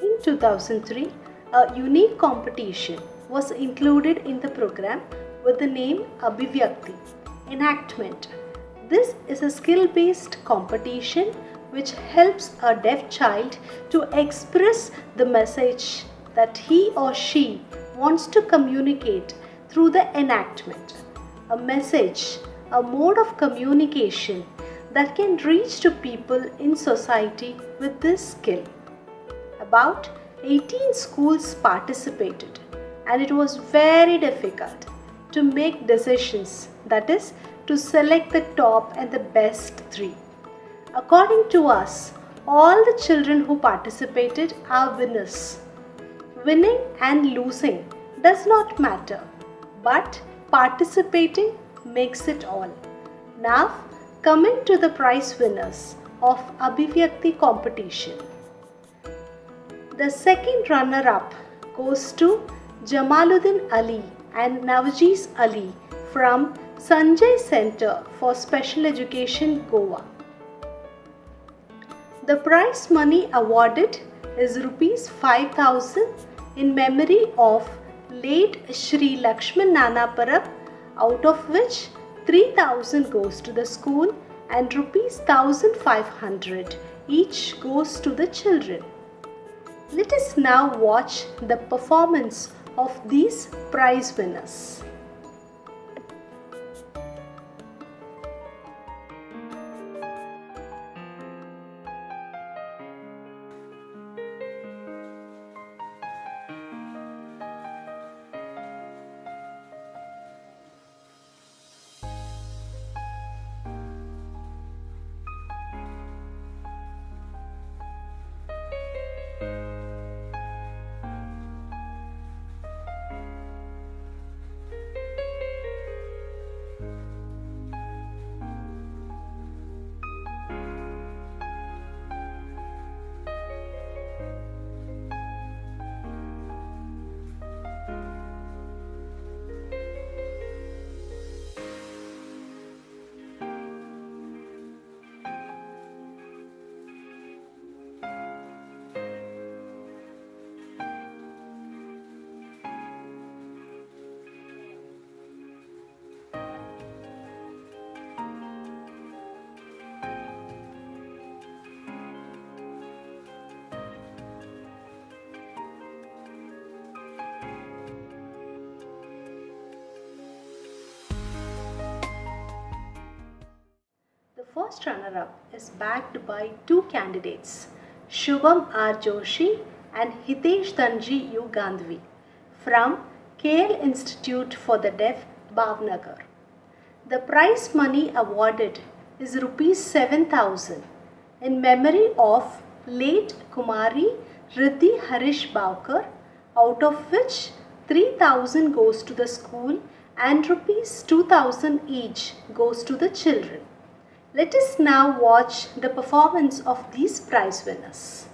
In 2003, a unique competition was included in the program with the name Abhivyakti Enactment. This is a skill-based competition which helps a deaf child to express the message that he or she wants to communicate through the enactment. A message, a mode of communication that can reach to people in society with this skill. About 18 schools participated and it was very difficult to make decisions, that is, to select the top and the best three. According to us, all the children who participated are winners. Winning and losing does not matter, but participating makes it all. Now, coming to the prize winners of Abhivyakti competition. The second runner-up goes to Jamaluddin Ali and Navjeet Ali from Sanjay Center for Special Education, Goa. The prize money awarded is Rs 5,000 in memory of late Shri Lakshman Nanaparab, out of which 3,000 goes to the school and Rs 1,500 each goes to the children. Let us now watch the performance of these prize winners. The first runner-up is backed by two candidates, Shubham R. Joshi and Hitesh Dhanji U. Gandhi from KL Institute for the Deaf, Bhavnagar. The prize money awarded is Rs 7,000 in memory of late Kumari Riddhi Harish Bhavkar, out of which 3,000 goes to the school and Rs 2,000 each goes to the children. Let us now watch the performance of these prize winners.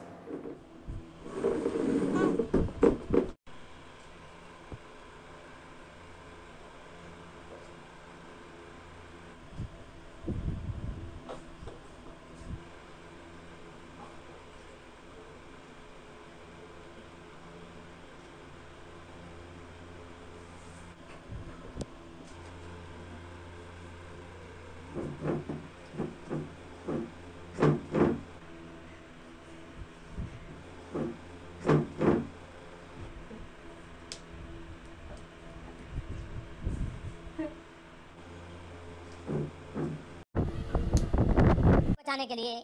बचाने के लिए,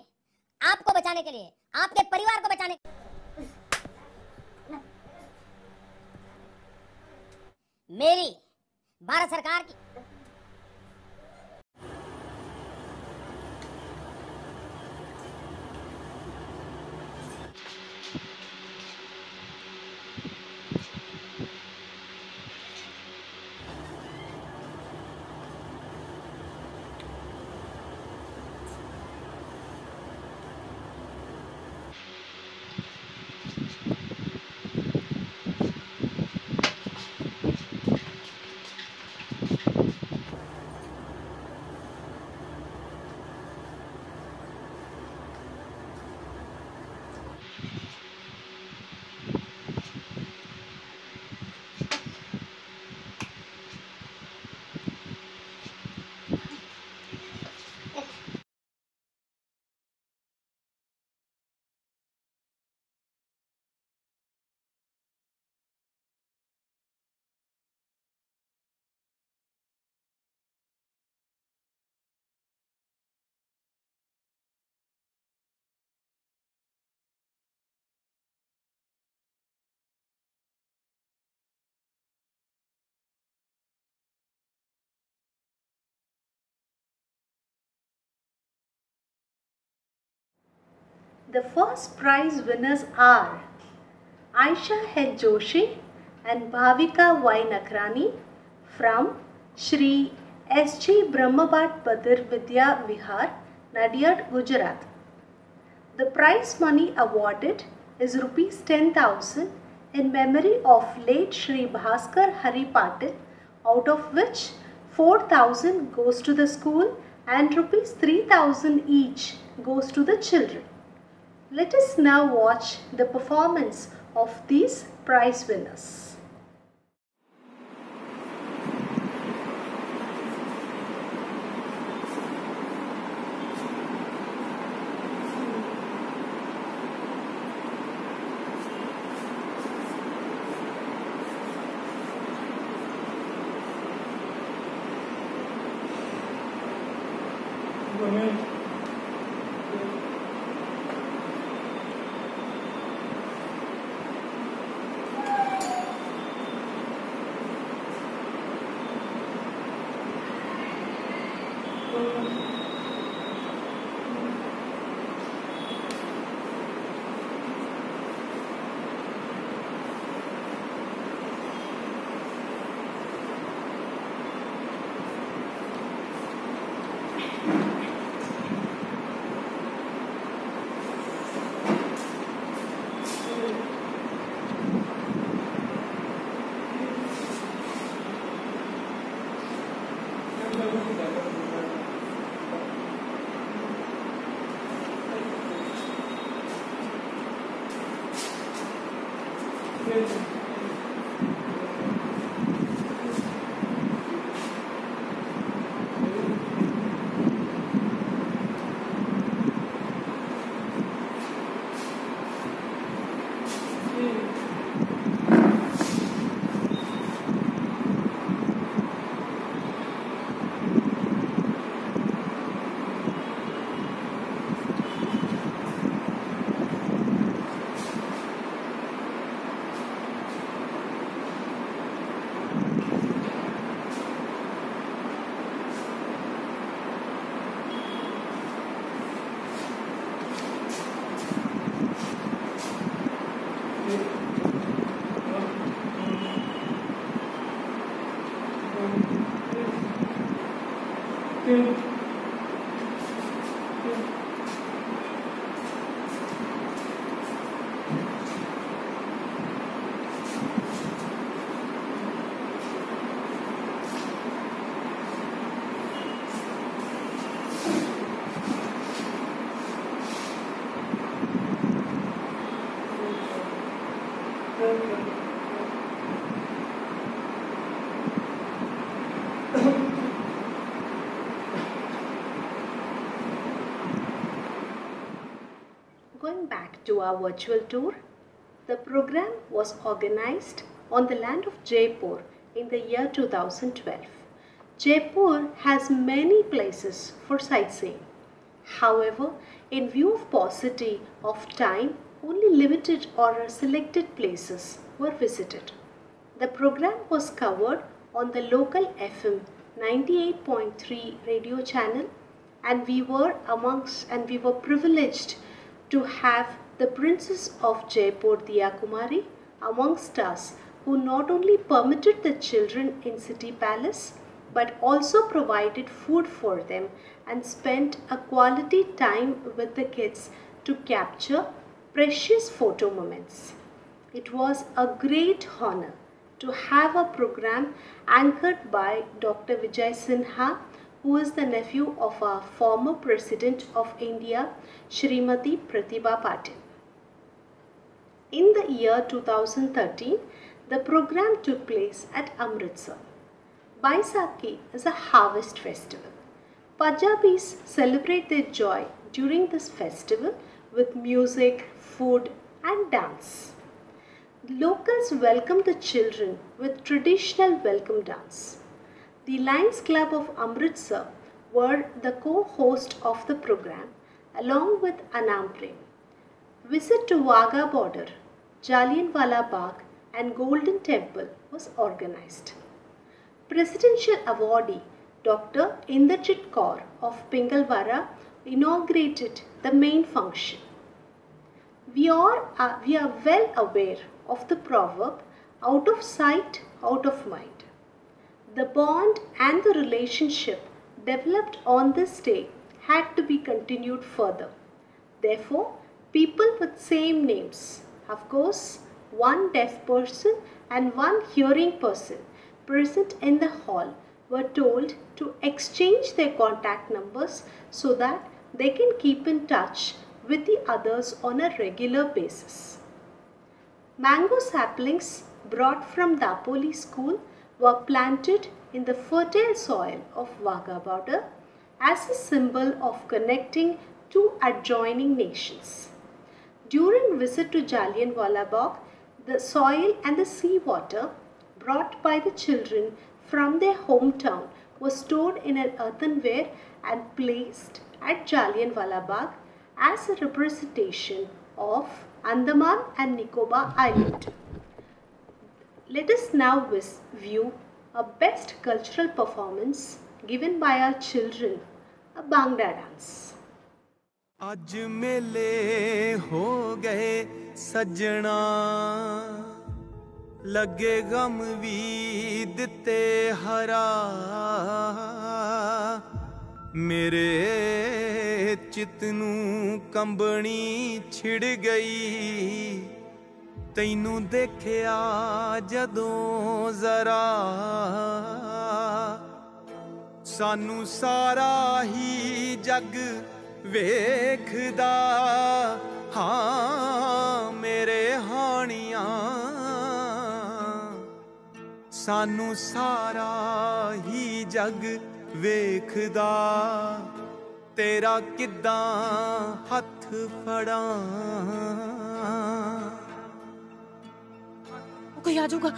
आपको बचाने के लिए, आपके परिवार को बचाने, मेरी भारत सरकार की The first prize winners are Aisha H. Joshi and Bhavika Y. Nakrani from Shri S.G. Brahmabhat Badir Vidya Vihar, Nadiad, Gujarat. The prize money awarded is Rs 10,000 in memory of late Shri Bhaskar Hari Patil, out of which 4,000 goes to the school and Rs 3,000 each goes to the children. Let us now watch the performance of these prize winners. Going back to our virtual tour, the program was organized on the land of Jaipur in the year 2012. Jaipur has many places for sightseeing. However, in view of paucity of time, only limited or selected places were visited. The program was covered on the local FM 98.3 radio channel, and we were privileged to have the Princess of Jaipur, Diya Kumari, amongst us, who not only permitted the children in City Palace but also provided food for them and spent a quality time with the kids to capture precious photo moments. It was a great honor to have a program anchored by Dr. Vijay Sinha, who is the nephew of our former President of India, Shrimati Pratibha Patil. In the year 2013, the program took place at Amritsar. Baisakhi is a harvest festival. Punjabis celebrate their joy during this festival with music, food and dance. Locals welcome the children with traditional welcome dance. The Lions Club of Amritsar were the co-host of the program along with Anam Prem. Visit to Wagah border, Jallianwala Bagh and Golden Temple was organized. Presidential awardee Dr. Inderjit Kaur of Pingalwara inaugurated the main function. We are well aware of the proverb, out of sight, out of mind. The bond and the relationship developed on this day had to be continued further. Therefore, people with same names, of course, one deaf person and one hearing person present in the hall, were told to exchange their contact numbers so that they can keep in touch with the others on a regular basis. Mango saplings brought from Dapoli school were planted in the fertile soil of Wagah border as a symbol of connecting two adjoining nations. During visit to Jallianwala Bagh, the soil and the seawater brought by the children from their hometown was stored in an earthenware and placed at Jallianwala Bagh as a representation of Andaman and Nicobar Island. Let us now view a best cultural performance given by our children, a Bhangra dance. आज मेले हो गए सजना लगे गम भी दिते हरा मेरे चित नू कंबनी छिड़ गई तैनू देखिया जदों जरा सानू सारा ही जग वेखदा हाँ मेरे हानिया सानू सारा ही जग वेखदा तेरा किद्दां हथ फड़ा कोई आ जाऊगा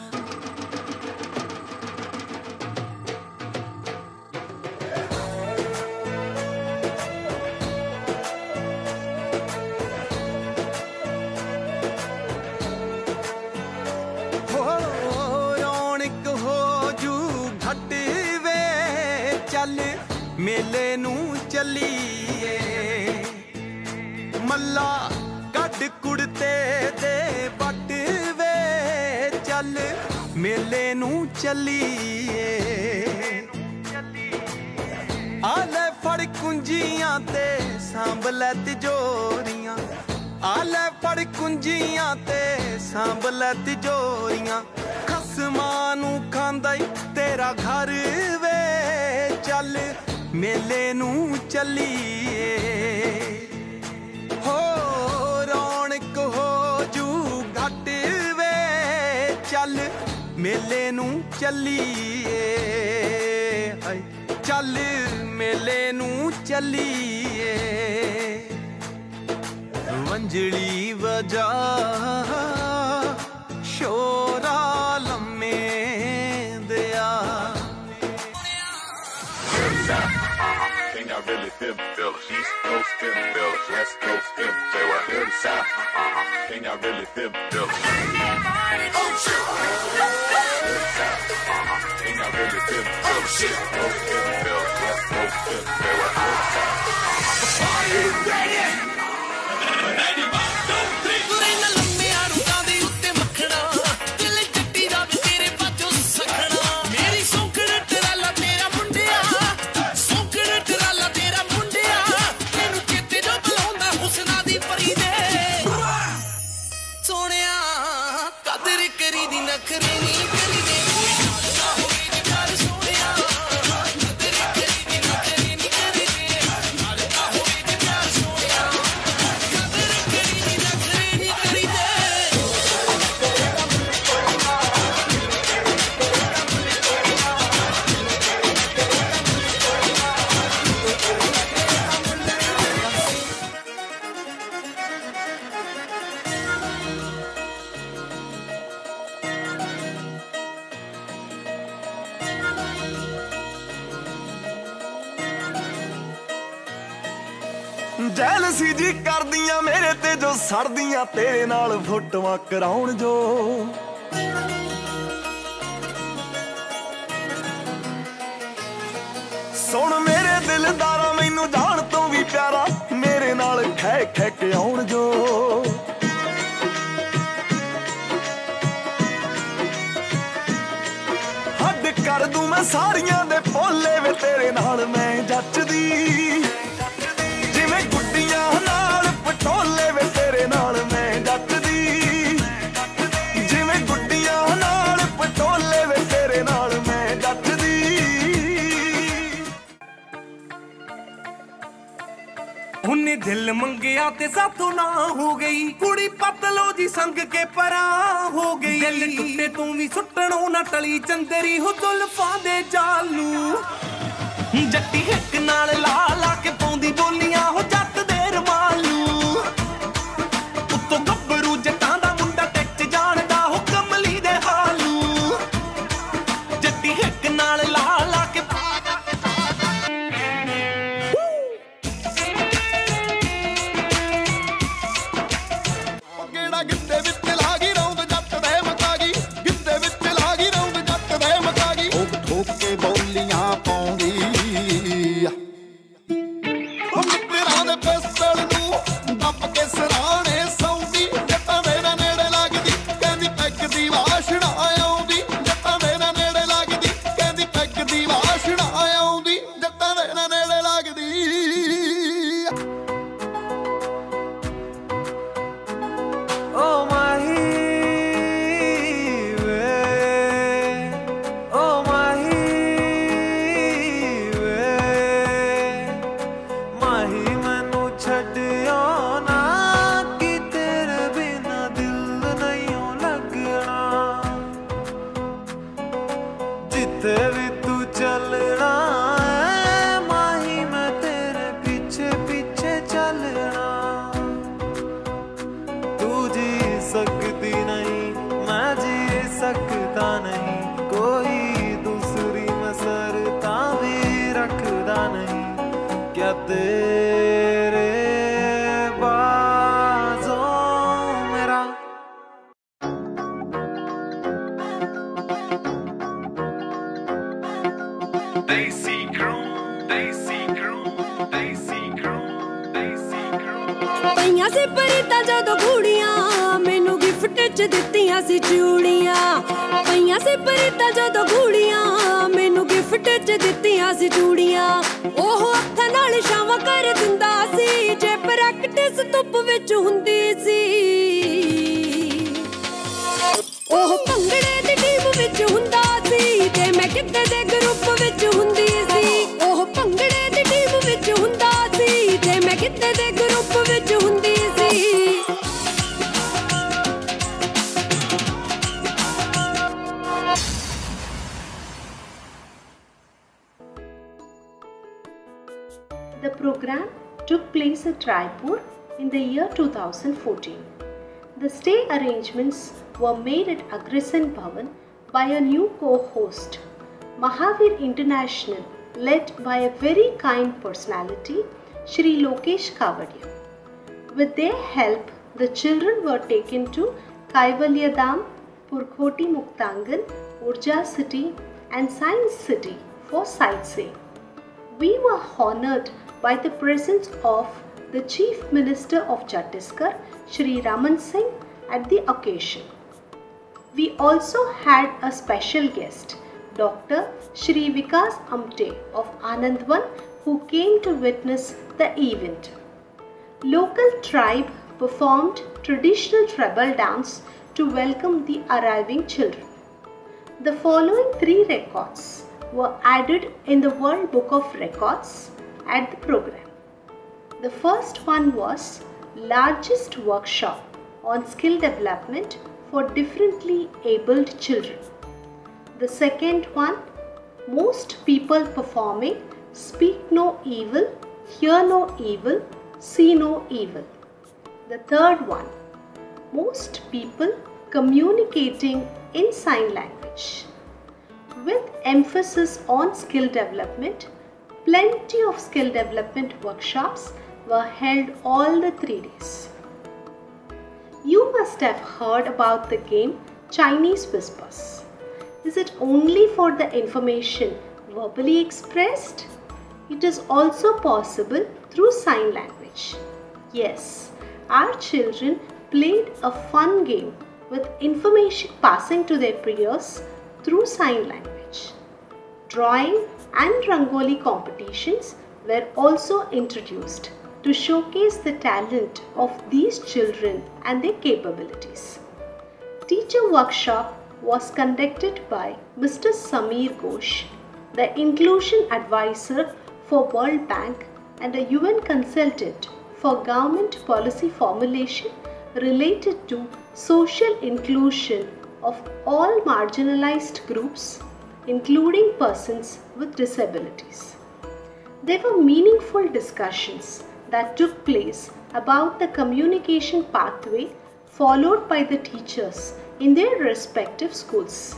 मेले नू चलीए मल्ला गड कुड़ते दे बट वे चल मेले नू चलीए आले फड़ कुंजियां ते सांभले तिजोरियां आले फड़ कुंजियां ते सांभले तिजोरियां खसमां नू खांदा तेरा घर वे चल मेले नू चलीए हो रौनक हो जू घट वे चल मेले नू चलीए चल मेले नू चलीए वंजली वजा शोरा लम्मे दिया Think I really feel fellas. East Coast feel fellas. West Coast feel say what to the south. Think I really feel fellas. Oh shit. Think I really feel fellas. Oh shit. Coast feel fellas. West Coast feel say what to the south. Are you ready? Ready, 1, 2, 3. Jealousy ਜੀ ਕਰਦੀਆਂ ਮੇਰੇ ਤੇ ਜੋ ਸੜਦੀਆਂ ਤੇਰੇ ਨਾਲ ਫੋਟੋਆਂ ਕਰਾਉਣ ਜੋ ਸੁਣ ਮੇਰੇ ਦਿਲਦਾਰਾ ਮੈਨੂੰ ਜਾਣ ਤੋਂ ਵੀ ਪਿਆਰਾ ਮੇਰੇ ਨਾਲ ਖੈ ਖੈ ਕੇ ਆਉਣ ਜੋ कर दूं मैं सारियां दे भोले वे तेरे नाल मैं जचदी जिवें गुड्डियां नाल पटोले वे तेरे नाल मैं जचदी जिवें गुड्डियां नाल पटोले वे तेरे नाल मैं जचदी उन्हें दिल मंगया ते साथों ना हो गई कुड़ी पतलो जी संग के परा हो गई दिल टुटे तू भी सुटणो ना टली चंदरी हो जुल्फां दे जालू जट्टी हिक नाल ला ला के पौंदी बोलियां हो जट दे रमालू उत्तों गब्बरू जटां दा मुंडा टेक जानदा हो कमली दे हालू जट्टी हिक नाल ला ला के गिद्दे विच लागी रौंद जट दे मकागी गिद्दे विच लागी रौंद जट दे मकागी ठोक ठोक के बोलियां पाउंदी ओ मित्तरां दे पिस्टल नूं दब के सराणे सौंदी जट्टां दे नेड़े लगदी कहंदी पैग दी वाशना आउंदी जट्टां दे नेड़े लगदी कहंदी पैग दी वाशना आउंदी जट्टां दे नेड़े लगदी Oh mahi we oh mahi manu chhadyo na ki tere bina dil nahi lagna jithe bhi tu chalna hai mahi main tere piche piche chalna सकती नहीं मैं जी सकता नहीं कोई दूसरी मसरता भी रखदा नहीं क्या तेरे बाजों मेरा Desi crew पईयां से परिता जदों कुड़ियां मैनू गिफ्ट च दित्तियां सी चूड़ियां पईयां से परिता जदों कुड़ियां मैनू गिफ्ट च दित्तियां सी चूड़ियां ओह हत्थां नाल छावां कर दिंदा सी जे प्रैक्टिस धुੱਪ विच हुंदी सी ओह भंगड़े दी टीम विच हुंदा सी ते मैं गिद्दे दे ग्रुप विच हुंदी सी ओह भंगड़े दी टीम विच हुंदा सी ते मैं गिद्दे दे ग्रुप विच हुंदी सी The program took place at Raipur in the year 2014. The stay arrangements were made at Agrasen Bhavan by a new co-host, Mahavir International, led by a very kind personality, Shri Lokesh Kavadia. With their help, the children were taken to Kaivalya Dham, Purkhoti Muktangan, Urja City and Science City for sightseeing. We were honored by the presence of the Chief Minister of Chhattisgarh, Shri Raman Singh, at the occasion. We also had a special guest, Dr. Shri Vikas Amte of Anandvan, who came to witness the event. Local tribe performed traditional treble dance to welcome the arriving children. The following 3 records were added in the World Book of Records at the program. The first one was largest workshop on skill development for differently abled children. The second one, most people performing Speak No Evil, Hear No Evil, See No Evil. The third one, most people communicating in sign language. With emphasis on skill development, plenty of skill development workshops were held all the 3 days. You must have heard about the game Chinese Whispers. Is it only for the information verbally expressed? It is also possible through sign language. Yes, our children played a fun game with information passing to their peers through sign language. Drawing and Rangoli competitions were also introduced to showcase the talent of these children and their capabilities. Teacher workshop was conducted by Mr. Sameer Ghosh, the Inclusion Advisor for World Bank and a UN consultant for government policy formulation related to social inclusion of all marginalized groups, including persons with disabilities. There were meaningful discussions that took place about the communication pathway followed by the teachers in their respective schools.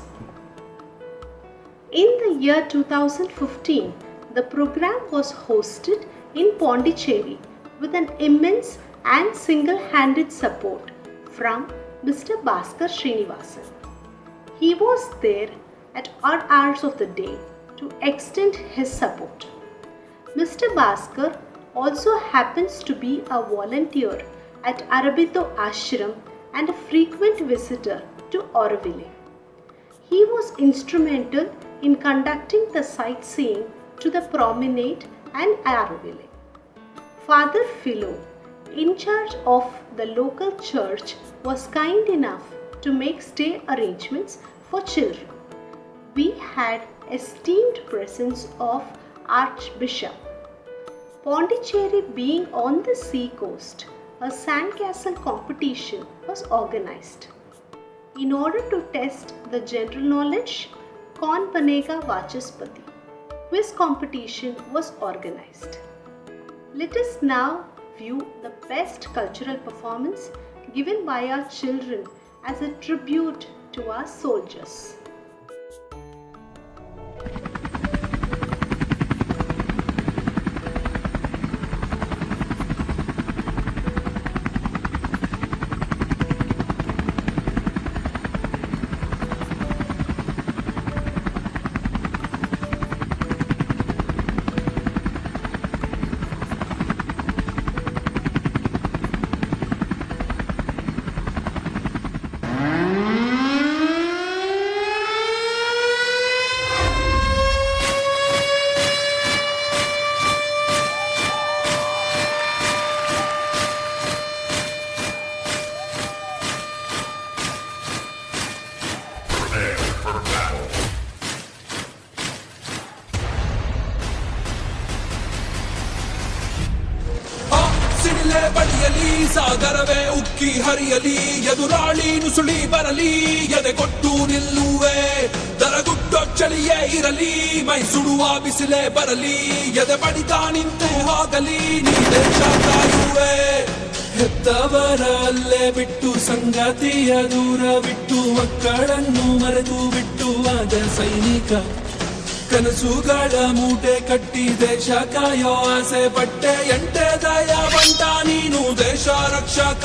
In the year 2015, the program was hosted in Pondicherry with an immense and single-handed support from Mr. Bhaskar Srinivasan. He was there at odd hours of the day to extend his support. Mr. Bhaskar also happens to be a volunteer at Aurobindo Ashram and a frequent visitor to Auroville. He was instrumental in conducting the sightseeing to the promenade and Auroville. Father Philo, in charge of the local church, was kind enough to make stay arrangements for children. We had esteemed presence of Archbishop. Pondicherry being on the sea coast, a sandcastle competition was organized. In order to test the general knowledge, Kaun Banega Vachaspati quiz competition was organized. Let us now view the best cultural performance given by our children as a tribute to our soldiers. ಸಾಗರವೇ ಉಕ್ಕಿ ಹರಿಯಲಿ ಎದುರಾಳಿ ನುಸುಳಿ ಬರಲಿ ಎದೆ ಕೊಟ್ಟು ನಿಲ್ಲುವೆ ದರಗುಟ್ಟೋ ಚಳಿಯೇ ಇರಲಿ ಮೈ ಸುಡುವ ಬಿಸಿಲೇ ಬರಲಿ ಎದೆ ಬಡಿತ ನಿಂತೆ ಹೋಗಲಿ ನೀ ದೇಶ ಕಾಯುವೆ ಹೆತ್ತವರ ಅಲ್ಲೇ ಬಿಟ್ಟು ಸಂಗಾತಿಯ ದೂರ ಬಿಟ್ಟು ಮಕ್ಕಳನ್ನು ಮರೆತು ಬಿಟ್ಟು ಆದ ಸೈನಿಕ ಕನಸುಗಳ ಮೂಟೆ ಕಟ್ಟಿ ದೇಶ ಕಾಯೋ ಆಸೆ ಪಟ್ಟೆ ಎಂಟೆ ದಯ ಬಂಟ ನೀನು ದೇಶ ರಕ್ಷಕ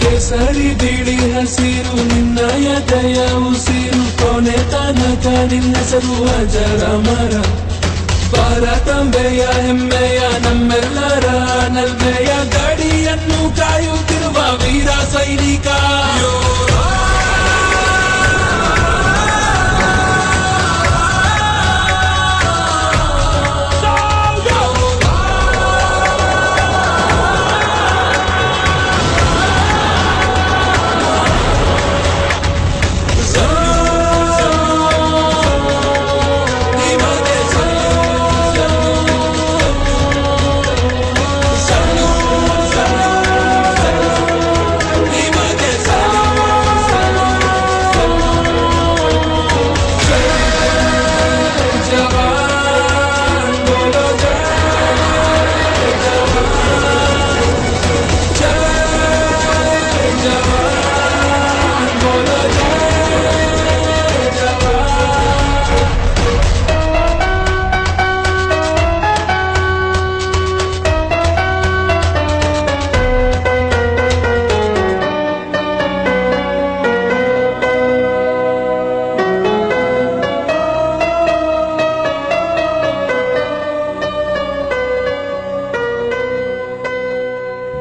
ಕೇಸರಿ ಬಿಳಿ ಹಸಿರು ನಿನ್ನಯ ದಯ ಉಸಿರು ಕೊನೆ ತನಕ ನಿನ್ನ ಹೆಸರು ಅಜರಾಮರ ಭಾರತಾಂಬೆಯ ಹೆಮ್ಮೆಯ ನಮ್ಮೆಲ್ಲರ ನಲ್ಮೆಯ ಗಡಿಯ ನನ್ನನ್ನು ಕಾಯುತ್ತಿರುವ ವೀರ ಸೈನಿಕ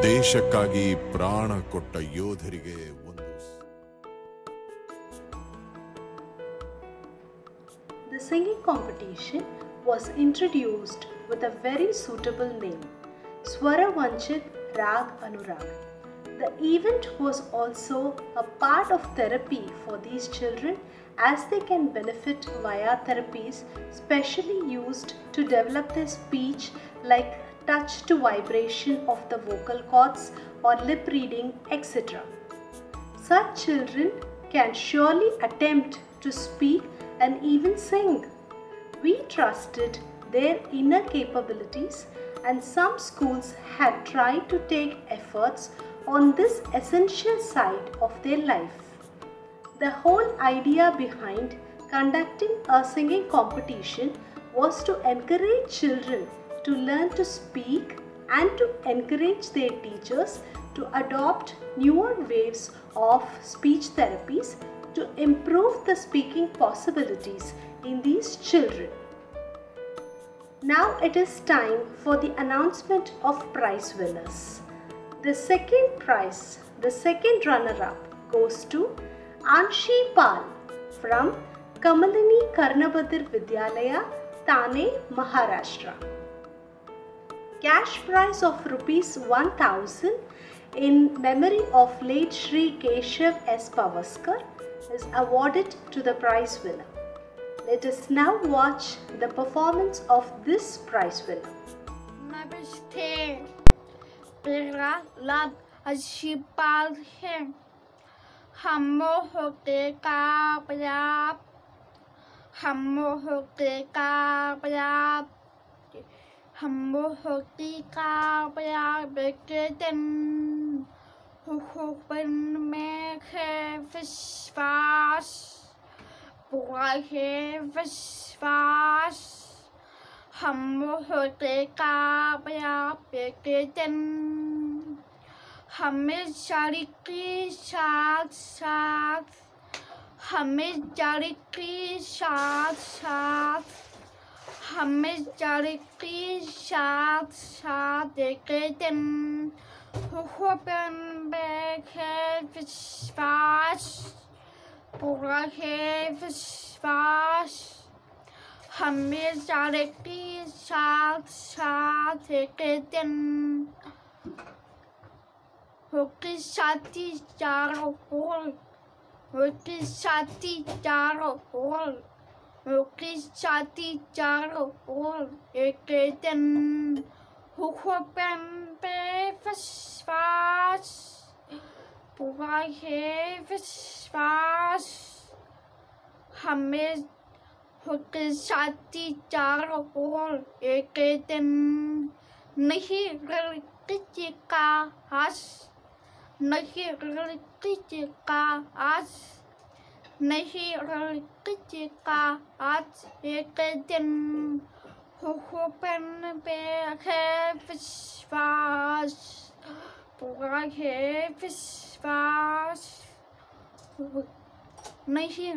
ದೇಶಕ್ಕಾಗಿ ಪ್ರಾಣ ಕೊಟ್ಟ ಯೋಧರಿಗೆ ಒಂದು The singing competition was introduced with a very suitable name, Swaravanchit Rag Anurag. The event was also a part of therapy for these children as they can benefit via therapies specially used to develop their speech like touch to vibration of the vocal cords or lip reading, etc. Such children can surely attempt to speak and even sing. We trusted their inner capabilities, and some schools had tried to take efforts on this essential side of their life. The whole idea behind conducting a singing competition was to encourage children to learn to speak and to encourage their teachers to adopt newer ways of speech therapies to improve the speaking possibilities in these children. Now it is time for the announcement of prize winners. The second prize, the second runner-up goes to Anshi Pal from Kamalini Karnabadir Vidyalaya, Thane, Maharashtra. Cash prize of rupees 1000 in memory of late Shri Keshav S. Pavaskar is awarded to the prize winner. Let us now watch the performance of this prize winner. Namaste. मेरा नाम अशिपाल है। हम होते कामयाब, हम होते कामयाब, हम होती कामयाब के दिन। हुक्म में है विश्वास, पूरा है विश्वास। हम होते कामयाब के दिन। हमें जारी के साथ साथ, हमें जारी के साथ साथ, हमें जारी के साथ साथ के दिन। हुक्म में है विश्वास, पूरा है विश्वास। हमें जारी के साथ साथ के दिन। होके साथी चारों ओर, होके साथी चारों ओर, होके साथी चारों ओर एक दिन। हुक्म पे विश्वास, पूरा है विश्वास। हमें होके साथी चारों ओर एक दिन। नहीं किसी का आस, नहीं किसी का आस, नहीं किसी का आज एक दिन। हुक्म पे है विश्वास, पूरा है विश्वास। नहीं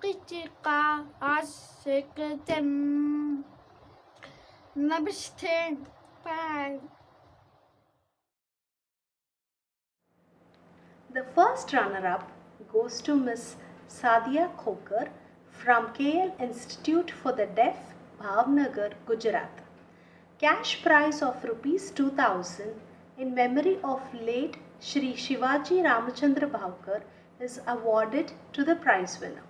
किसी का आज एक दिन। नमस्ते, bye. The first runner-up goes to Miss Sadia Khokar from KL Institute for the Deaf, Bhavnagar, Gujarat. Cash prize of Rs 2000 in memory of late Shri Shivaji Ramachandra Bhavkar is awarded to the prize winner.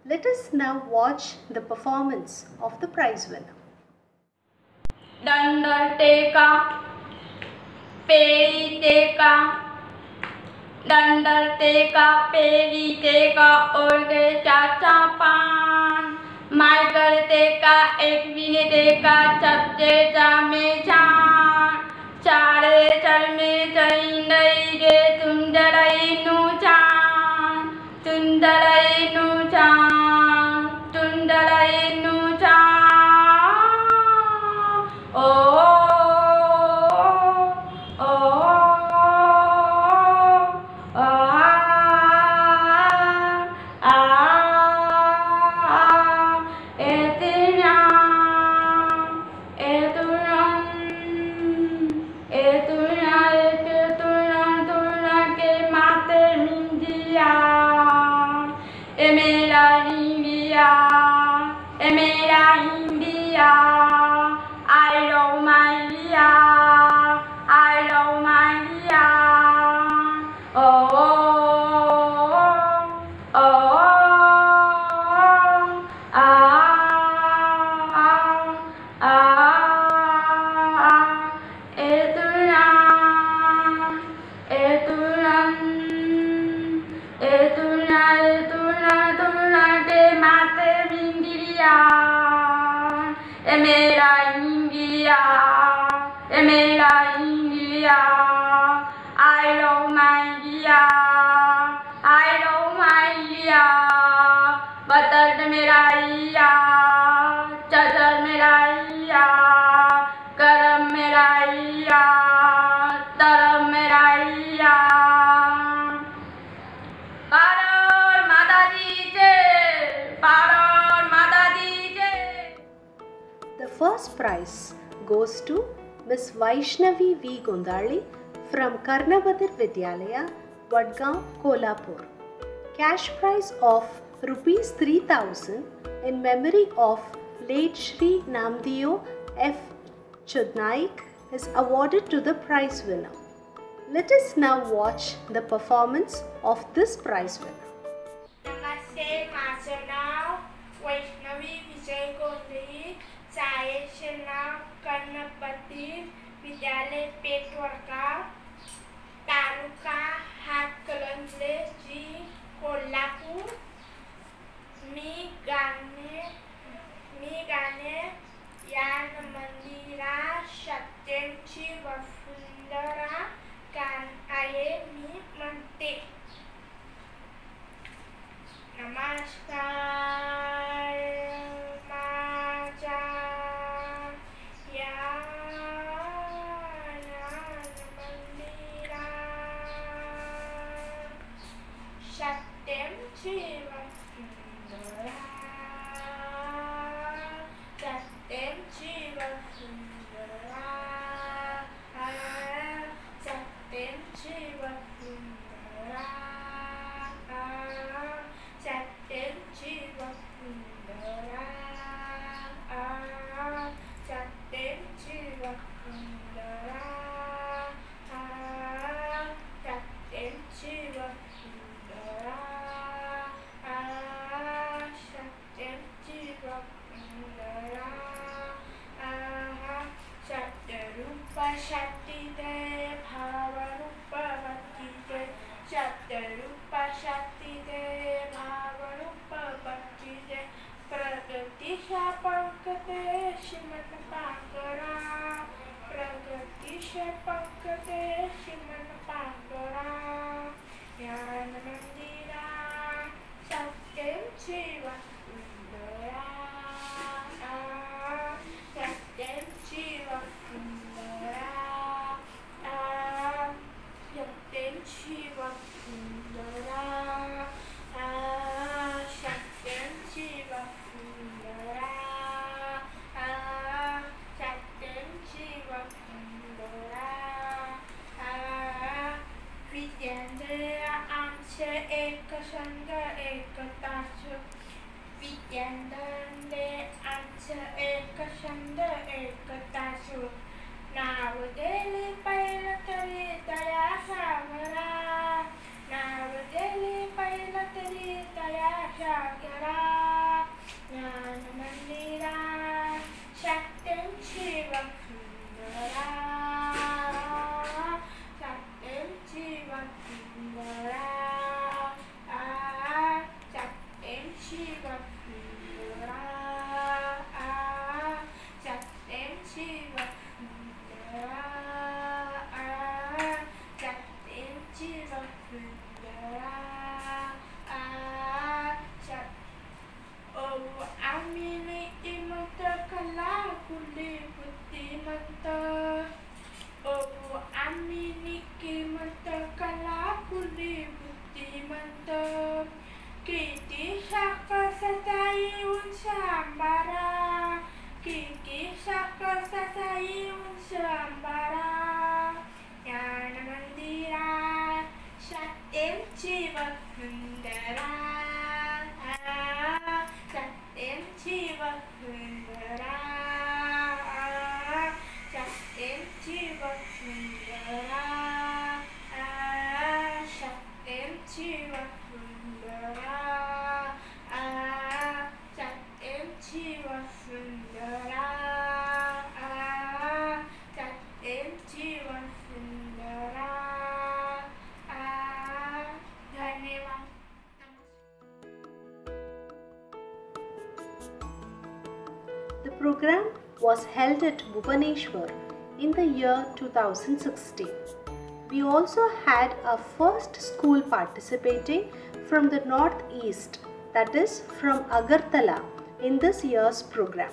Let us now watch the performance of the prize winner. Dandal teka, peri teka, dandal teka, peri teka, orge chacha pan, Michael teka, ekvine teka, chapche jame chan, chare charme chainai ge tundarai nu chan, tundarai nu chan, tundarai nu chan. The first prize goes to Miss Vaishnavi V. Gondali from Karnabadir Vidyalaya, Vadgaon, Kolhapur. Cash prize of Rs 3000 in memory of late Shri Namdeo F. Chudnaik is awarded to the prize winner. Let us now watch the performance of this prize winner. Namaste, माझं नाव वैष्णवी विजय गोंधळी, शाळेचे नाव कर्णपती विद्यालय पेठवडगाव, तालुका हातकणंगले, जी कोल्हापूर. मी गाणे या मंदिरा सत्यांची वसुंधरा गाण आहे मी म्हणते. नमस्कार माझा या मंदिरा सत्यांची वसुंधरा, सत्यांची वसुंधरा, सत्यांची वसुंधरा, सत्यांची वसुंधरा, सत्यांची वसुंधरा, सत्यांची वसुंधरा, सत्यांची वसुंधरा, सत्यरूप शक्तिते भावरूपवतीते, सत्यरूप शक्तिते भावरूपवतीते, प्रगतीशा पंकते श्रीमन पांगरा, प्रगतीशा पंकते श्रीमन पांगरा. ज्ञान मंदिरा सत्यांची वसुंधरा, सत्यांची वसुंधरा, सत्यांची वसुंधरा, सत्यांची वसुंधरा, सत्यांची वसुंधरा, विद्यालया आमचे एक छंद एक तास विद्यार्थ्यांचे आमचं एक छंद एक तास नाव दिले पहिलं तरी तया सागरा नाव दिले पहिलं तरी तया सागरा ज्ञान मंदिरा सत्यंची वसुंधरा सत्यंची वसुंधरा सत्यंची वसुंधरा सत्यंची वसुंधरा सत्यंची वसुंधरा आम्ही नीतिमंत कला कुली बुद्धिमंत आम्ही नीतिमंत कला कुली बुद्धिमंत किती साखर सताई उंच अंबारा किती साखर सताई उंच अंबारा ज्ञान मंदिरा सत्यंची वसुंधरा सत्यंची वसुंधरा सत्यंची वसुंधरा सत्यंची वसुंधरा सत्यंची वसुंधरा सत्यंची वसुंधरा धन्यवाद. The program was held at Bhubaneswar in the year 2016. We also had our first school participating from the northeast, that is from Agartala, in this year's program.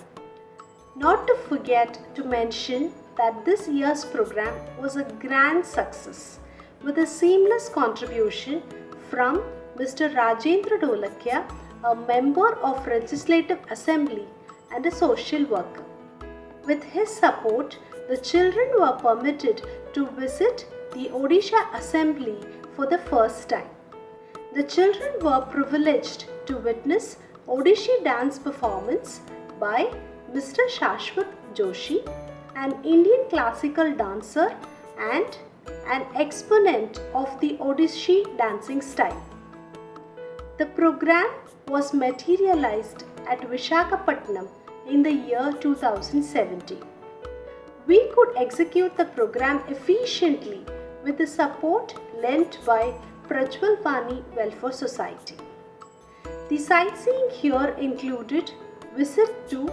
Not to forget to mention that this year's program was a grand success with a seamless contribution from Mr. Rajendra Dolakia, a member of Legislative Assembly and a social worker. With his support, the children were permitted to visit the Odisha Assembly for the first time. The children were privileged to witness Odissi dance performance by Mr. Shashwat Joshi, an Indian classical dancer and an exponent of the Odissi dancing style. The program was materialized at Visakhapatnam in the year 2017. We could execute the program efficiently with the support lent by Prajwal Vani Welfare Society. The sightseeing here included visit to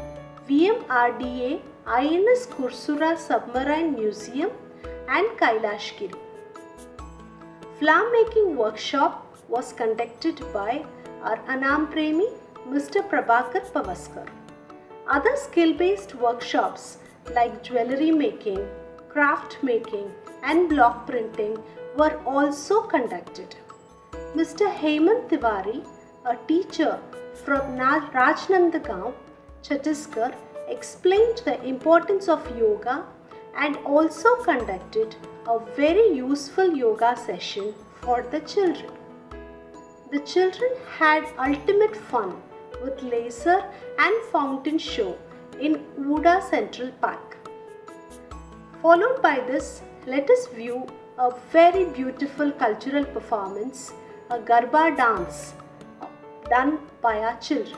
VMRDA INS Kursura Submarine Museum and Kailashgiri. Flower making workshop was conducted by our Anam Premi Mr. Prabhakar Pavaskar. Other skill-based workshops like jewellery making, craft making and block printing were also conducted. Mr. Hemant Tiwari, a teacher from Rajnandagaon, Chhattisgarh, explained the importance of yoga and also conducted a very useful yoga session for the children. The children had ultimate fun with laser and fountain show in Uda Central Park. Followed by this, let us view a very beautiful cultural performance, a Garba dance done by our children.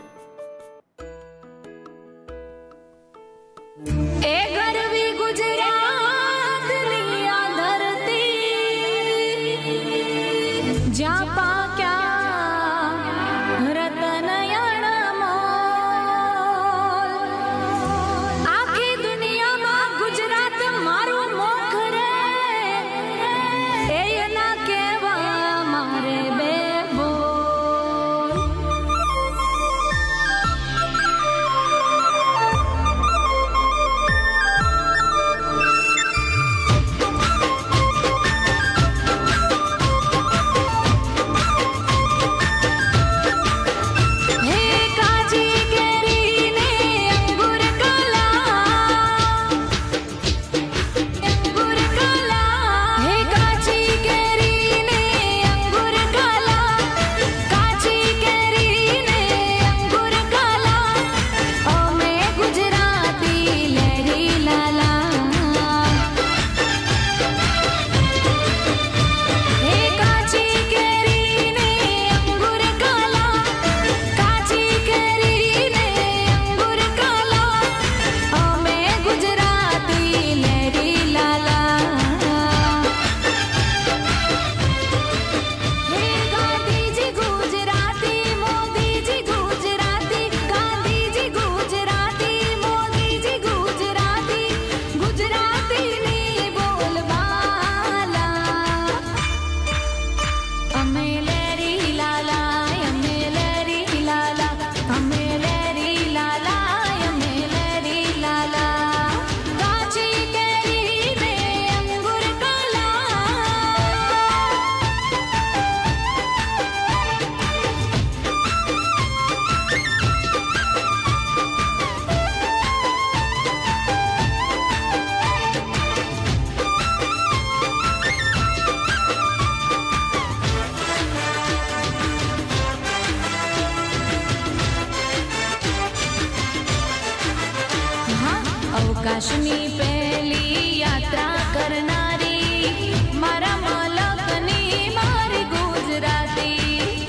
આકાશની પહેલી યાત્રા કરનારી મારા મલકની મારી ગુજરાતી.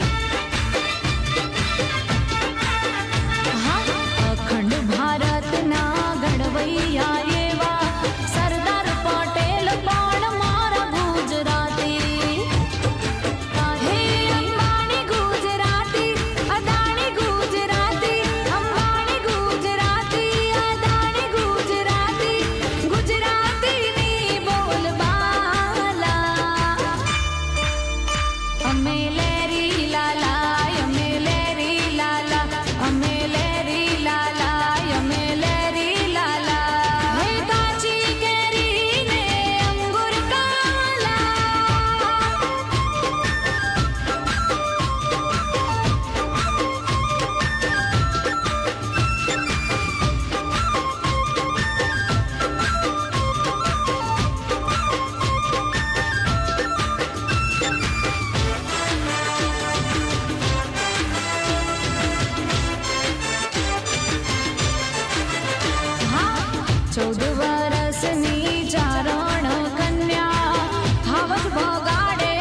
હા, અખંડ ભારતના ઘડવૈયા એવા સરદાર પટેલ પણ મારા ગુજરાતી. હે અંબાણી ગુજરાતી, અદાણી ગુજરાતી, અંબાણી ગુજરાતી, અદાણી ગુજરાતી, ગુજરાતીની બોલબાલા. અમે લેરી લાલા, અમે લેરી લાલા, અમે લેરી લાલા, અમે લેરી લાલા. હે કાચી કેરીને અંગુર કાલા. હા, 14 વર્ષની ચારણ કન્યા હાવજ ભગાડે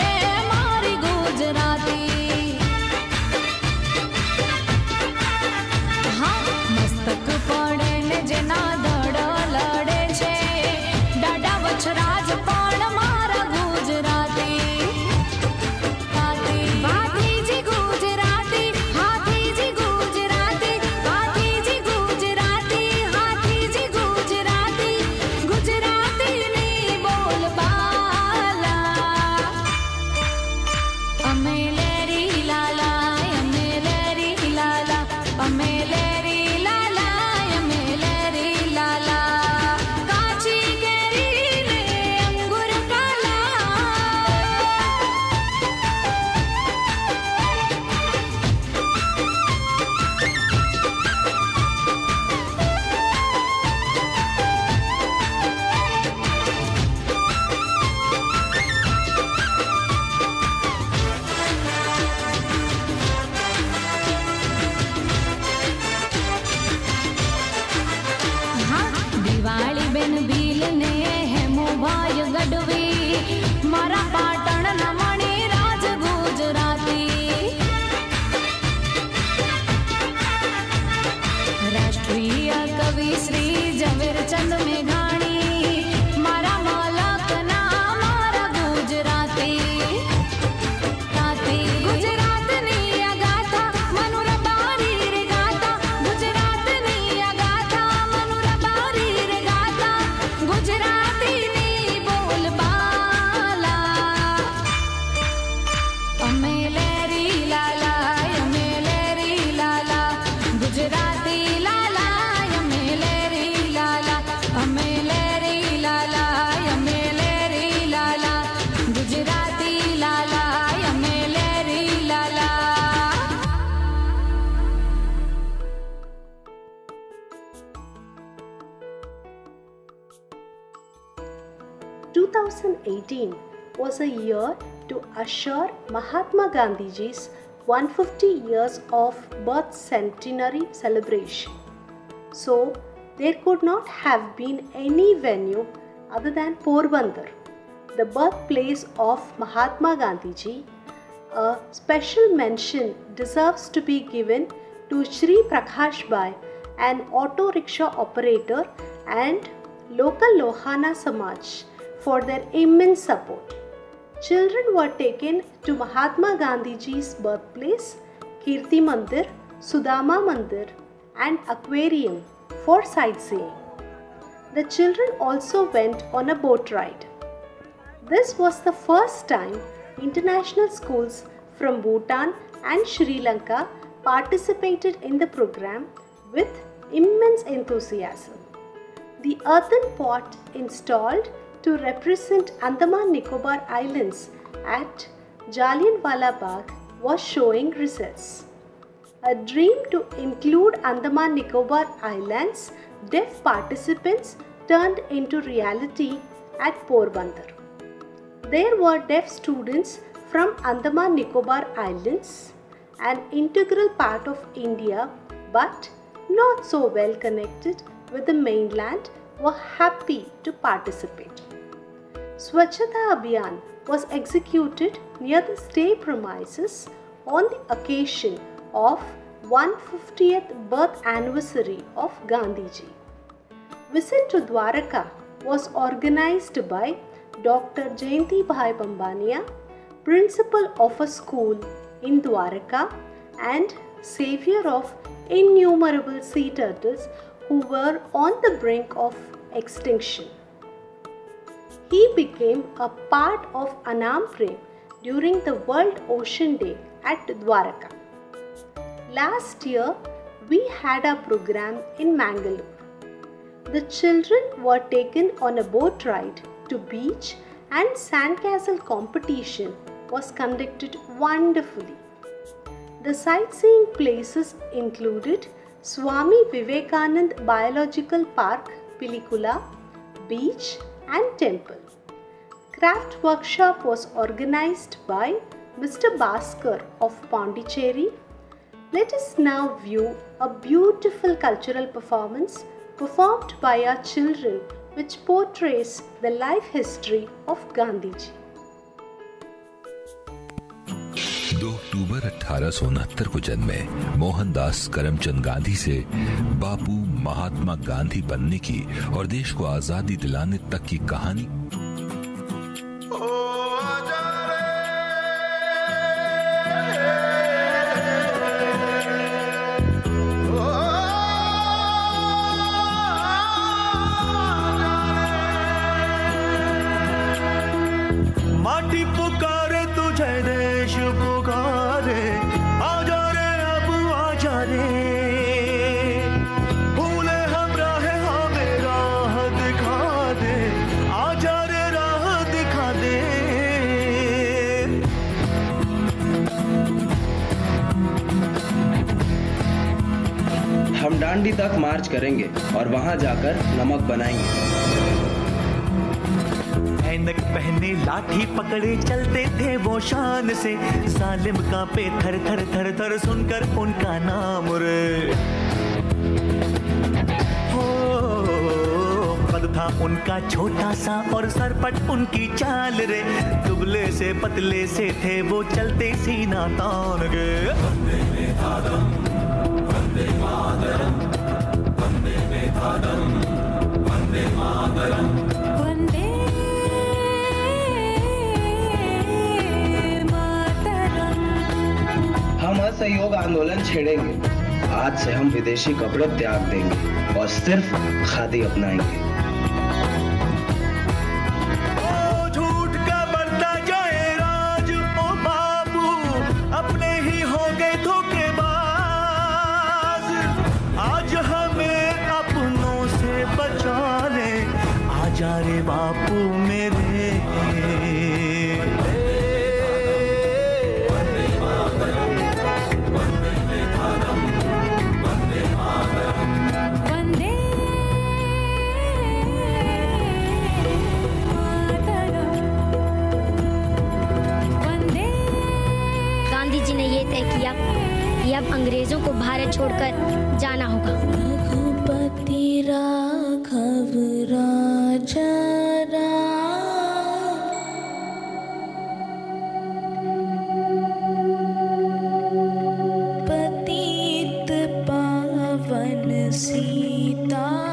મારી ગુજરાતી. હા, મસ્તક પડે ને જેના ધડ લડે છે દાડા વછરાજ પણ મારા ગુજરાતી. ભાતીજી ગુજરાતી, હાથીજી ગુજરાતી, ભાતીજી ગુજરાતી, હાથીજી ગુજરાતી, ગુજરાતીની બોલબાલા. અમે લેરી લાલા, અમે લેરી લાલા, અમે લેરી લાલા, અમે લેરી લાલા. કાચી કેરીને અંગુર કાલા. 2018 was a year to assure Mahatma Gandhiji's 150 years of birth centenary celebration. So, there could not have been any venue other than Porbandar, the birthplace of Mahatma Gandhiji. A special mention deserves to be given to Shri Prakash Bhai, an auto rickshaw operator and local Lohana Samaj, for their immense support. Children were taken to Mahatma Gandhiji's birthplace, Kirti Mandir, Sudama Mandir, and Aquarium for sightseeing. The children also went on a boat ride. This was the first time international schools from Bhutan and Sri Lanka participated in the program with immense enthusiasm. The earthen pot installed to represent Andaman Nicobar Islands at Jallianwala Bagh was showing results. A dream to include Andaman Nicobar Islands deaf participants turned into reality at Porbandar. There were deaf students from Andaman Nicobar Islands, an integral part of India but not so well connected with the mainland were happy to participate. Swachhata Abhiyan was executed near the state premises on the occasion of 150th birth anniversary of Gandhiji. Visit to Dwaraka was organized by Dr. Jayanti Bhai Bambania, principal of a school in Dwaraka and savior of innumerable sea turtles who were on the brink of extinction. He became a part of Anam Prem during the World Ocean Day at Dwaraka. Last year, we had a program in Mangalore. The children were taken on a boat ride to beach and sandcastle competition was conducted wonderfully. The sightseeing places included Swami Vivekanand Biological Park, Pilikula, beach and temple. Craft workshop was organized by Mr. Bhaskar of Pondicherry. Let us now view a beautiful cultural performance performed by our children which portrays the life history of Gandhiji. 2 अक्टूबर 1869 को जन्मे मोहनदास करमचंद गांधी से बापू महात्मा गांधी बनने की और देश को आजादी दिलाने तक की कहानी माटी पुकारे तुझे देश पुकारे आजा रे अब आजा रे भूले हम राहे हमें राह दिखा दे आजा रे राह दिखा दे। हम डांडी तक मार्च करेंगे और वहां जाकर नमक बनाएंगे। ऐनक पहने लाठी पकड़े चलते थे वो शान से जालिम कांपे थर थर थर थर सुनकर उनका नाम रे। हो कद था उनका छोटा सा और सरपट उनकी चाल रे दुबले से पतले से थे वो चलते सीना तान गे। वंदे मातरम वंदे मातरम वंदे मातरम वंदे मातरम वंदे हम असहयोग आंदोलन छेड़ेंगे। आज से हम विदेशी कपड़े त्याग देंगे और सिर्फ खादी अपनाएंगे। ओ झूठ का बढ़ता जाए राज ओ बाबू अपने ही हो गए धोखेबाज। आज हमें अपनों से बचा ले आजा रे बापू मेरे। अब अंग्रेजों को भारत छोड़कर जाना होगा। रघुपति राघव राजा पतित पावन सीताराम।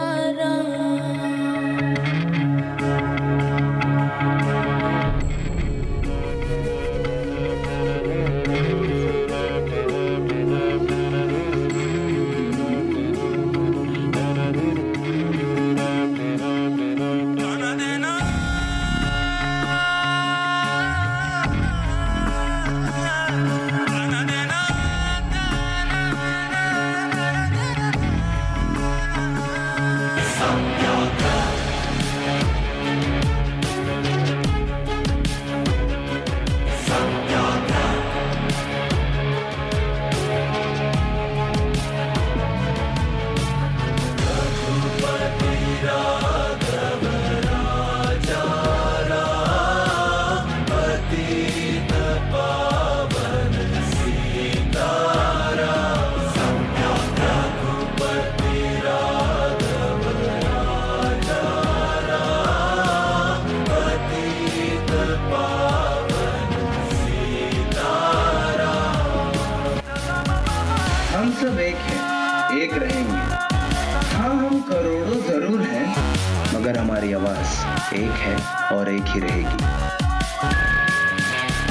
मगर हमारी आवाज एक है और एक ही रहेगी।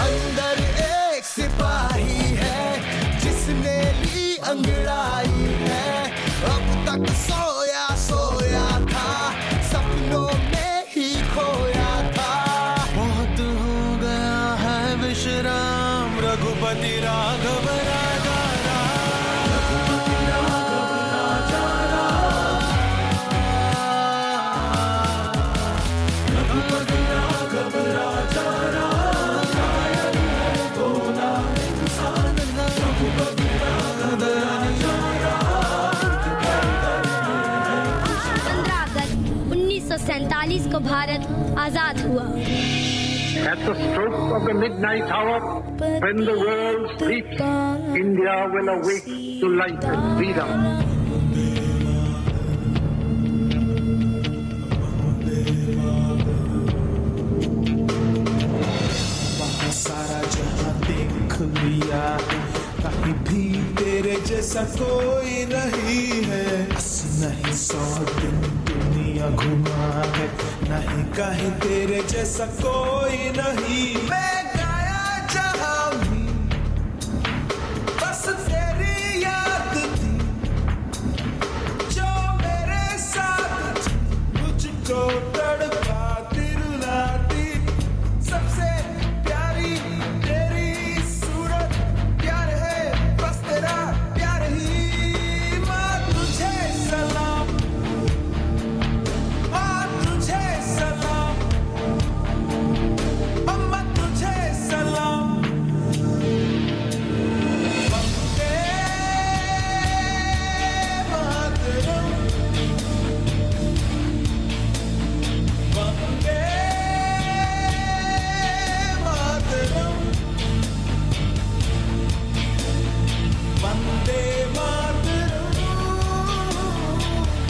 अंदर एक सिपाही है जिसने ली अंगड़ाई है, अब तक सोया सोया था, सपनों में ही खोया था। बहुत हो गया है विश्राम, रघुपति राघव राजा राम, रघुपति राघव राजा राम, रघुपति राघव राजा राम, कायल है भोला इंसान, रघुपति राघव राजा राम। 15 अगस्त 1947 को भारत आजाद हुआ। At the stroke of the midnight hour, when the world sleeps, India will awake to life and freedom. सारा जहां देख लिया, कहीं भी तेरे जैसा कोई नहीं है। नहीं 100 दिन दुनिया घुमा है, नहीं कहीं तेरे जैसा कोई नहीं। मैं गाया जहां भी बस तेरी याद थी, जो मेरे साथ थी, मुझको तड़पाती रुलाती। सबसे प्यारी तेरी सूरत, प्यार है बस तेरा प्यार ही। माँ तुझे सलाम, माँ तुझे सलाम, अम्मा तुझे सलाम। Vande Mataram, Vande Mataram, Vande Mataram,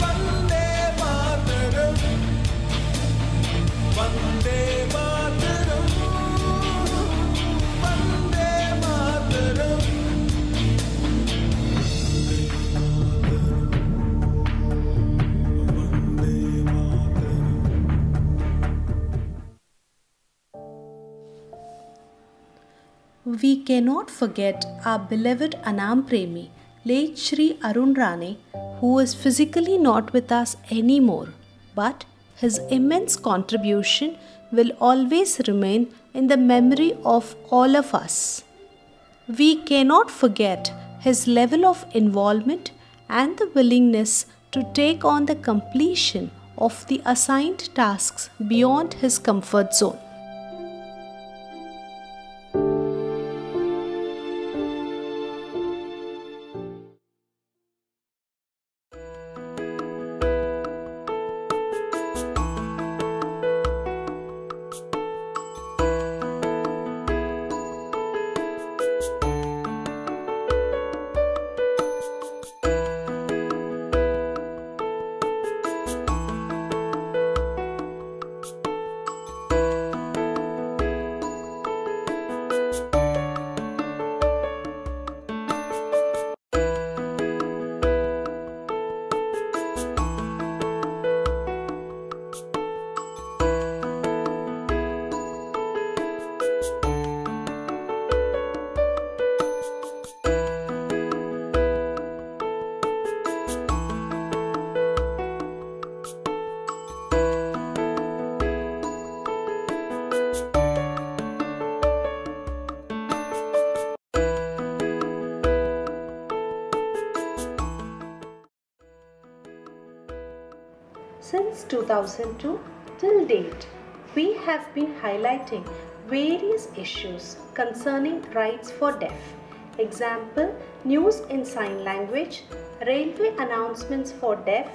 Vande Mataram, Vande Mataram, Vande Mataram. We cannot forget our beloved Anam Premi, late Shri Arun Rane, who is physically not with us anymore, but his immense contribution will always remain in the memory of all of us. We cannot forget his level of involvement and the willingness to take on the completion of the assigned tasks beyond his comfort zone. Since 2002 till date, we have been highlighting various issues concerning rights for deaf. Example, news in sign language, railway announcements for deaf,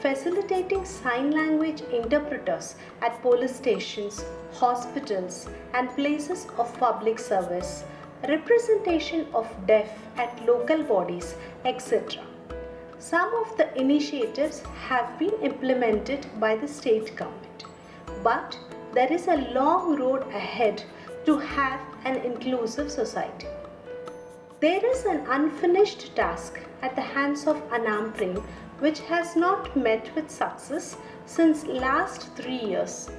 facilitating sign language interpreters at police stations, hospitals and places of public service, representation of deaf at local bodies, etc. Some of the initiatives have been implemented by the state government, but there is a long road ahead to have an inclusive society. There is an unfinished task at the hands of Anam Prem which has not met with success since last 3 years,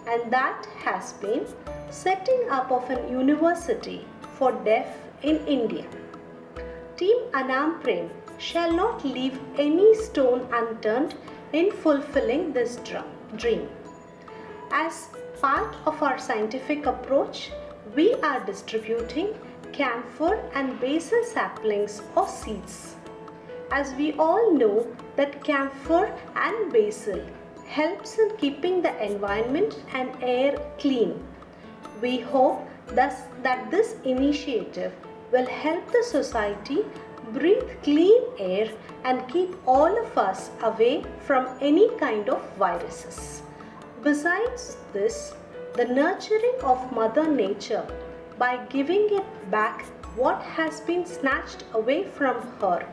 and that has been setting up of an university for deaf in India. Team Anam Prem shall not leave any stone unturned in fulfilling this dream. As part of our scientific approach, we are distributing camphor and basil saplings or seeds. As we all know that camphor and basil helps in keeping the environment and air clean. We hope thus that this initiative will help the society breathe clean air and keep all of us away from any kind of viruses. Besides this, the nurturing of Mother Nature by giving it back what has been snatched away from her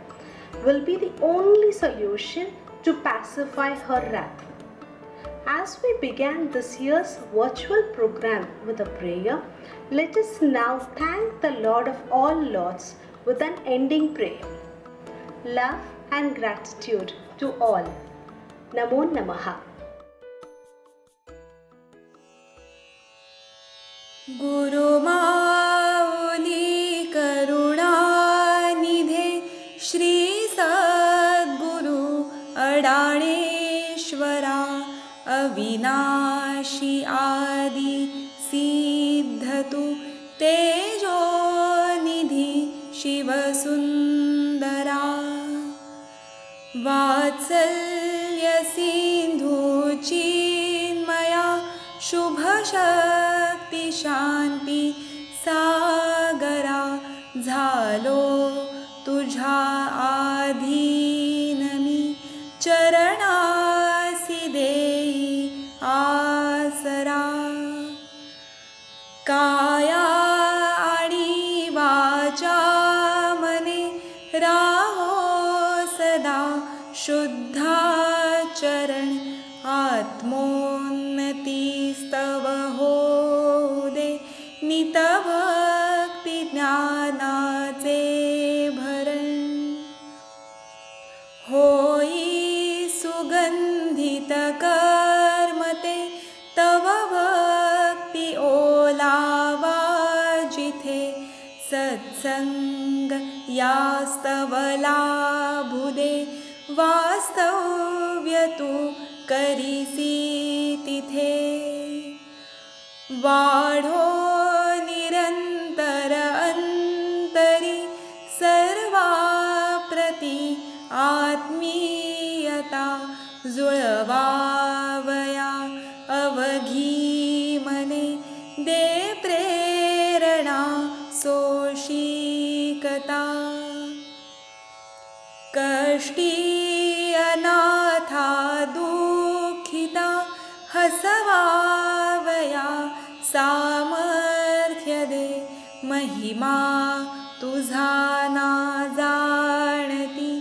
will be the only solution to pacify her wrath. As we began this year's virtual program with a prayer, let us now thank the Lord of all Lords with an ending prayer. Love and gratitude to all. Namo Namaha. गुरु माऊली करुणा निधे श्री सद्गुरु अडाणेश्वरा अविनाशी आदि सिद्धतु तेजो निधि शिवसुंदरा वात्सल्य सिंधु चिन्मया शुभ शक्ति शांती सागरा झालो तुझा आधीन मी चरणासी देई आसरा काया आणि वाचा मने राहो सदा शुद्धाचरण आत्मोन्नती स्तव हो दे नितभक्ति ज्ञानाचे भरण होई सुगंधित कर्मते तव भक्ति ओलावा जिथे सत्संग यास्तव लाभुदे वास्तव्य तू करीसी तिथे वाढो निरंतर अंतरी सर्वाप्रती आत्मीयता जुळवावया अवघी मने दे प्रेरणा सोशिकता कष्टी अनाथा दुःखिता हसवावया सामर्थ्य दे महिमा तुझा ना जाणती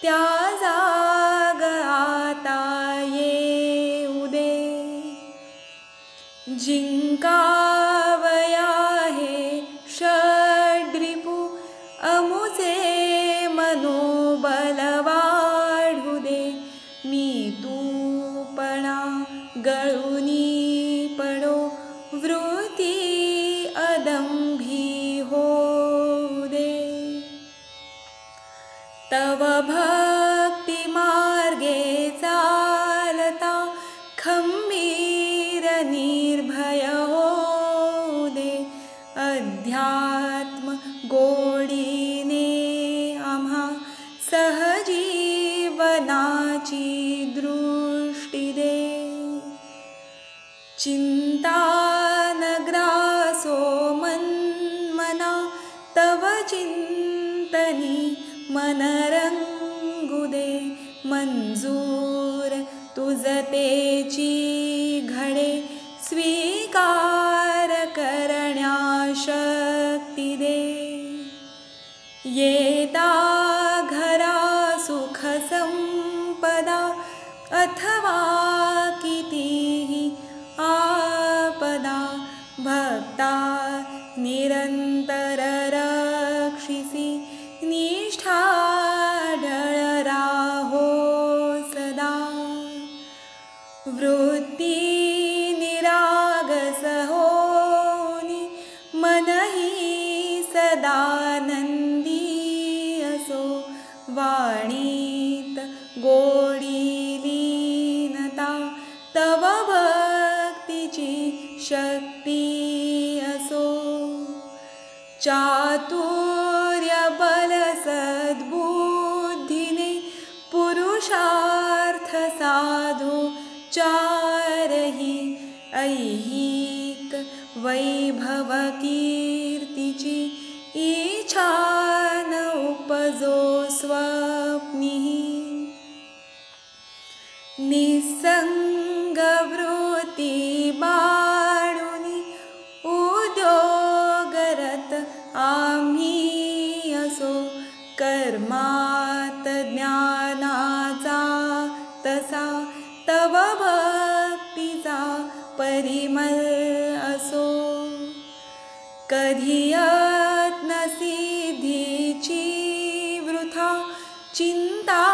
त्या जाग आता येऊ दे जिंकावया हे षड्रिपू अमुचे मनोबल वाढू दे मी तूपणा गळूनी पडो वृत्ती अदंभी होऊ दे तव भक्ती मार्गे चालता खंबीर निर्भय होऊ दे अध्यात्म गोडीने आम्हा सहजीवनाची दृष्टी दे चिंता नग्रासो मन्मना तव चिंतनी मनरंगू दे मंजूर तुझतेची घडे स्वीकार करण्या शक्ती दे येता घरा सुख संपदा अथवा कितीही आपदा भक्ता निरंतर रक्षिसी निष्ठा ढळ राहो सदा सदानंदी असो, वाणीत गोडी लीनता, तव भक्तीची शक्ती असो. चातुर्य बल सद्बुद्धीने पुरुषार्थ साधो, चारही ऐहिक वैभव कीर्तीची इच्छा न उपजो स्वप्नी. निसंग वृत्ती बाळुनी उद्योगरत आम्ही असो, कर्मात ज्ञानाचा तसा तव भक्तीचा परिमल असो. कधी यत्न सिद्धीची वृथा चिंता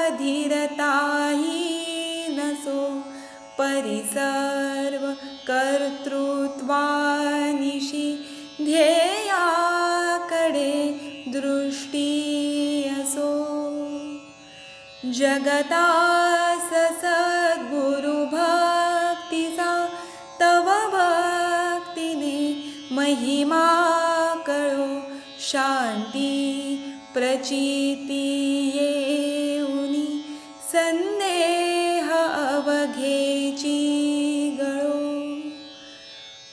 धीरताही नसो, परिसर्व कर्तृत्वानिशी ध्येयाकडे दृष्टी असो. जगतास सद्गुरु भक्तीचा तव भक्तीने महिमा कळो, शांती प्रचिती येऊनी संदेह अवघेची गळो.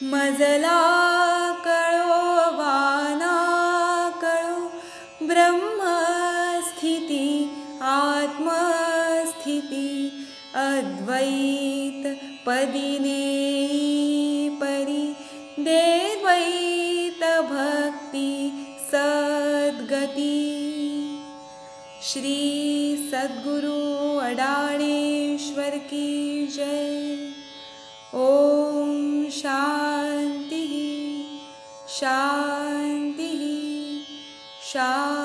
मजला कळो वाना कळो, ब्रह्मस्थिती आत्मस्थिती, अद्वैत पदिने परी दे द्वैत भक्ती सद्गती. श्री सद्गुरु अडाळेश्वर की जय. ओम शांति शांति शांति.